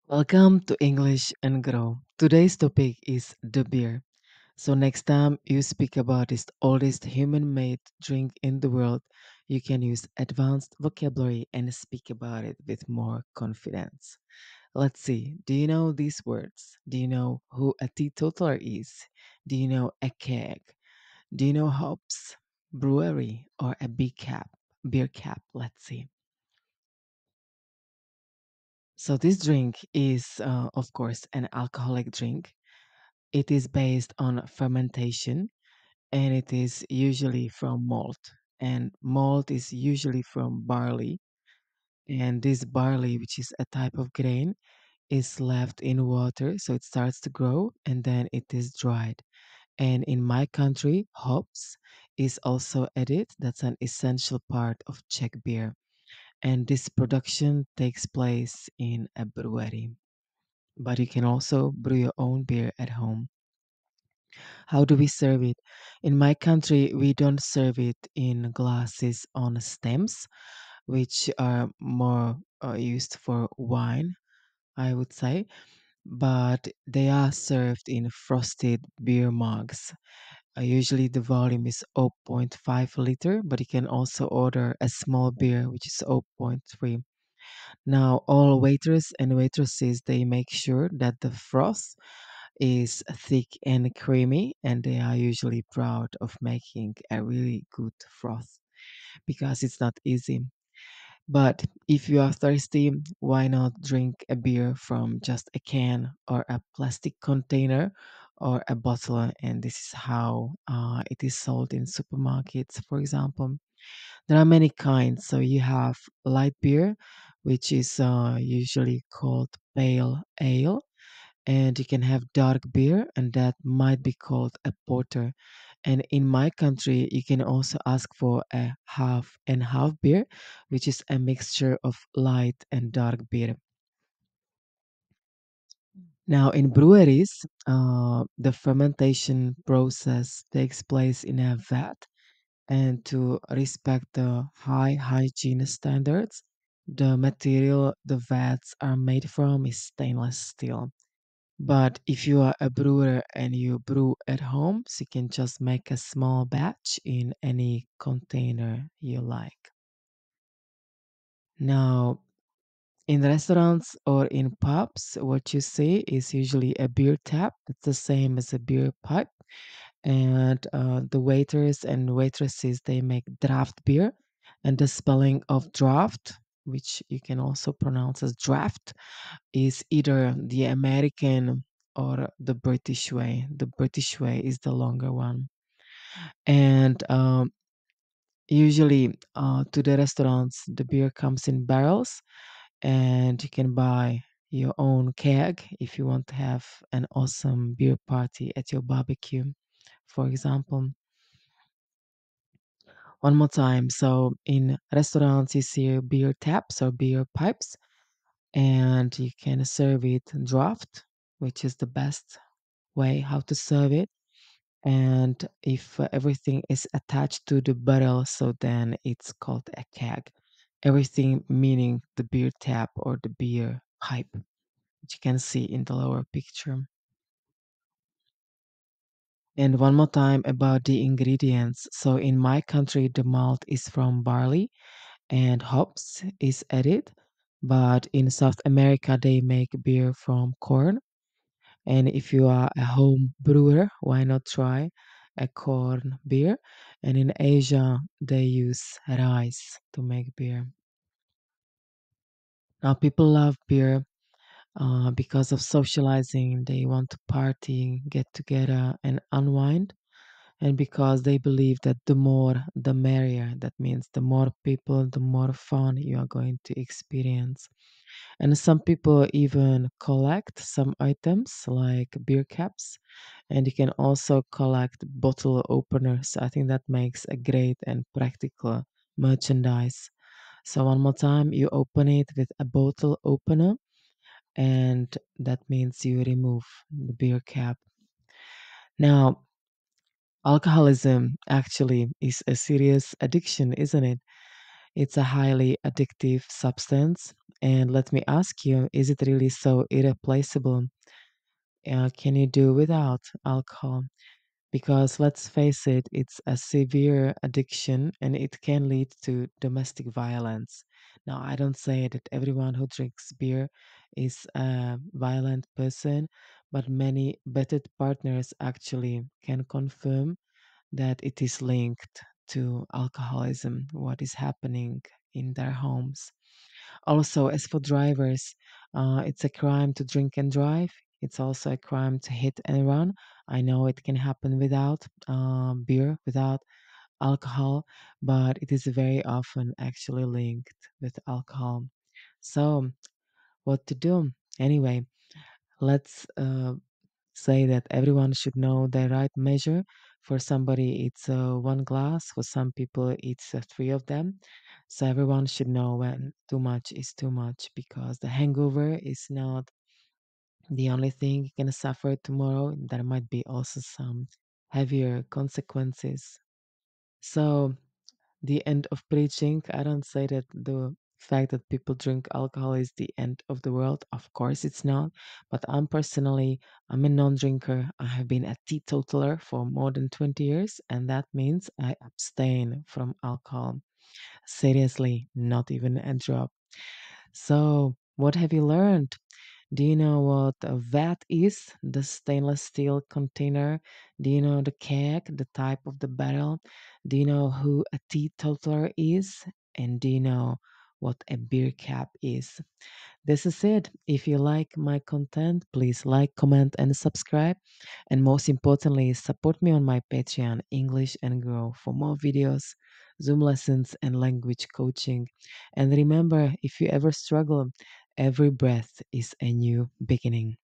Welcome to English and Grow. Today's topic is the beer. So next time you speak about this oldest human-made drink in the world, you can use advanced vocabulary and speak about it with more confidence. Let's see. Do you know these words? Do you know who a teetotaler is? Do you know a keg? Do you know hops, brewery, or a big cap, beer cap? Let's see. So this drink is, of course, an alcoholic drink. It is based on fermentation and it is usually from malt. And malt is usually from barley. And this barley, which is a type of grain, is left in water. So it starts to grow and then it is dried. And in my country, hops is also added. That's an essential part of Czech beer. And this production takes place in a brewery. But you can also brew your own beer at home. How do we serve it? In my country, we don't serve it in glasses on stems, which are more used for wine, I would say, but they are served in frosted beer mugs. Usually the volume is zero point 0.5 liter, but you can also order a small beer, which is zero point 0.3. Now, all waiters and waitresses, they make sure that the froth is thick and creamy, and they are usually proud of making a really good froth because it's not easy. But if you are thirsty, why not drink a beer from just a can or a plastic container or a bottle? And this is how it is sold in supermarkets, for example. There are many kinds. So you have light beer, which is usually called pale ale, and you can have dark beer, and that might be called a porter. And in my country, you can also ask for a half and half beer, which is a mixture of light and dark beer. Now, in breweries, the fermentation process takes place in a vat, and to respect the high hygiene standards, the material the vats are made from is stainless steel. But if you are a brewer and you brew at home, so you can just make a small batch in any container you like. Now, in restaurants or in pubs, what you see is usually a beer tap. It's the same as a beer pipe. And the waiters and waitresses, they make draft beer. And the spelling of draft, which you can also pronounce as draft, is either the American or the British way. The British way is the longer one. And usually to the restaurants, the beer comes in barrels and you can buy your own keg if you want to have an awesome beer party at your barbecue, for example. One more time. So in restaurants, you see beer taps or beer pipes, and you can serve it draft, which is the best way how to serve it. And if everything is attached to the barrel, so then it's called a keg. Everything meaning the beer tap or the beer pipe, which you can see in the lower picture. And one more time about the ingredients. So in my country, the malt is from barley and hops is added. But in South America, they make beer from corn. And if you are a home brewer, why not try a corn beer? And in Asia, they use rice to make beer. Now, people love beer because of socializing. They want to party, get together, and unwind. And because they believe that the more, the merrier. That means the more people, the more fun you are going to experience. And some people even collect some items like beer caps, and you can also collect bottle openers. I think that makes a great and practical merchandise. So, one more time, you open it with a bottle opener, and that means you remove the beer cap. Now, alcoholism actually is a serious addiction, isn't it? It's a highly addictive substance. And let me ask you, is it really so irreplaceable? Can you do without alcohol? Because let's face it, it's a severe addiction and it can lead to domestic violence. Now, I don't say that everyone who drinks beer is a violent person, but many vetted partners actually can confirm that it is linked to alcoholism, what is happening in their homes. Also, as for drivers, it's a crime to drink and drive. It's also a crime to hit and run. I know it can happen without beer, without alcohol, but it is very often actually linked with alcohol. So, what to do? Anyway, let's say that everyone should know the right measure. For somebody, it's one glass. For some people, it's three of them. So everyone should know when too much is too much because the hangover is not the only thing you can suffer tomorrow. There might be also some heavier consequences. So the end of preaching. I don't say that the fact that people drink alcohol is the end of the world. Of course, it's not. But I'm a non drinker. I have been a teetotaler for more than 20 years, and that means I abstain from alcohol. Seriously, not even a drop. So, what have you learned? Do you know what a vat is? The stainless steel container. Do you know the keg, the type of the barrel? Do you know who a teetotaler is? And do you know what a beer cap is? This is it. If you like my content, please like, comment, and subscribe. And most importantly, support me on my Patreon, English and Grow, for more videos, Zoom lessons, and language coaching. And remember, if you ever struggle, every breath is a new beginning.